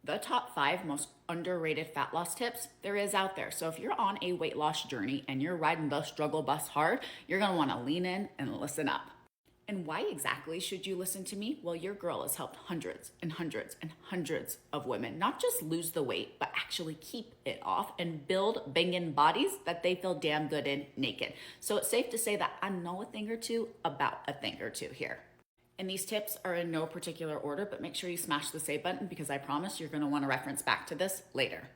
The top 5 most underrated fat loss tips there is out there. So if you're on a weight loss journey and you're riding the struggle bus hard, you're gonna wanna lean in and listen up. And why exactly should you listen to me? Well, your girl has helped hundreds and hundreds and hundreds of women not just lose the weight, but actually keep it off and build banging bodies that they feel damn good in naked. So it's safe to say that I know a thing or two about a thing or two here. And these tips are in no particular order, but make sure you smash the save button because I promise you're gonna wanna reference back to this later.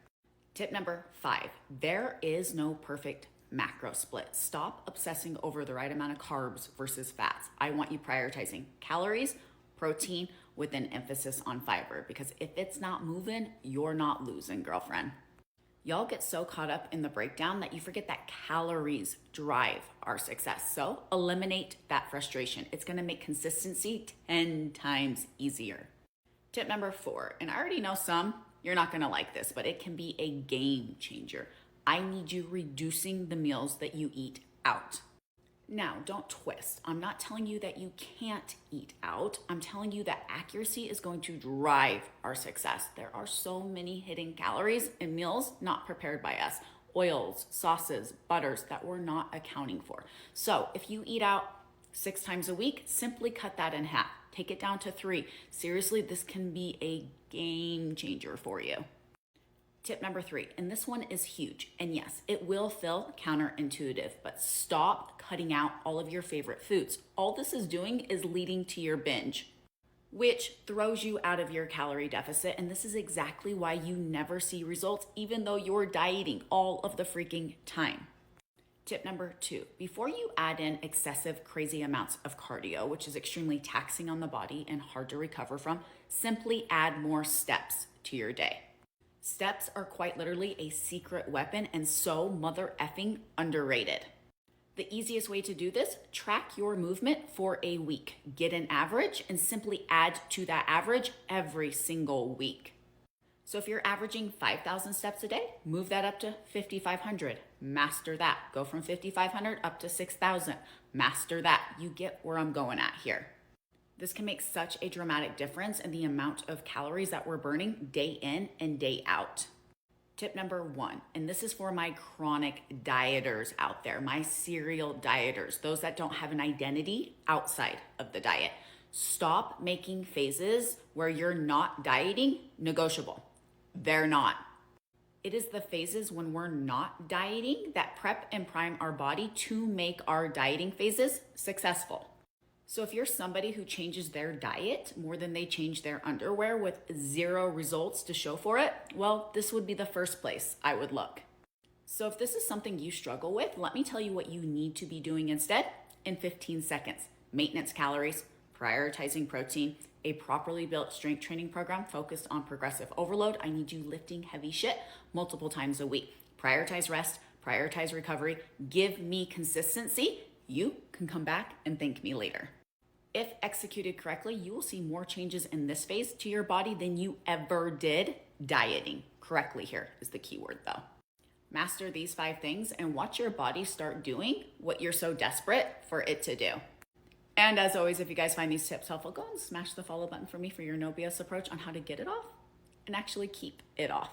Tip number 5, there is no perfect macro split. Stop obsessing over the right amount of carbs versus fats. I want you prioritizing calories, protein, with an emphasis on fiber, because if it's not moving, you're not losing, girlfriend. Y'all get so caught up in the breakdown that you forget that calories drive our success. So eliminate that frustration. It's gonna make consistency 10 times easier. Tip number 4, and I already know you're not gonna like this, but it can be a game changer. I need you reducing the meals that you eat out. Now, don't twist. I'm not telling you that you can't eat out. I'm telling you that accuracy is going to drive our success. There are so many hidden calories in meals not prepared by us. Oils, sauces, butters that we're not accounting for. So if you eat out 6 times a week, simply cut that in half. Take it down to 3. Seriously, this can be a game changer for you. Tip number 3, and this one is huge. And yes, it will feel counterintuitive, but stop cutting out all of your favorite foods. All this is doing is leading to your binge, which throws you out of your calorie deficit. And this is exactly why you never see results, even though you're dieting all of the freaking time. Tip number 2, before you add in excessive, crazy amounts of cardio, which is extremely taxing on the body and hard to recover from, simply add more steps to your day. Steps are quite literally a secret weapon and so mother effing underrated. The easiest way to do this, track your movement for a week. Get an average and simply add to that average every single week. So if you're averaging 5,000 steps a day, move that up to 5,500. Master that. Go from 5,500 up to 6,000. Master that. You get where I'm going at here. This can make such a dramatic difference in the amount of calories that we're burning day in and day out. Tip number 1, and this is for my chronic dieters out there, my serial dieters, those that don't have an identity outside of the diet. Stop making phases where you're not dieting negotiable. They're not. It is the phases when we're not dieting that prep and prime our body to make our dieting phases successful. So if you're somebody who changes their diet more than they change their underwear with 0 results to show for it, well, this would be the first place I would look. So if this is something you struggle with, let me tell you what you need to be doing instead in 15 seconds. Maintenance calories, prioritizing protein, a properly built strength training program focused on progressive overload. I need you lifting heavy shit multiple times a week. Prioritize rest, prioritize recovery, give me consistency. You can come back and thank me later. If executed correctly, you will see more changes in this phase to your body than you ever did dieting. Correctly here is the key word though. Master these 5 things and watch your body start doing what you're so desperate for it to do. And as always, if you guys find these tips helpful, go and smash the follow button for me for your no BS approach on how to get it off and actually keep it off.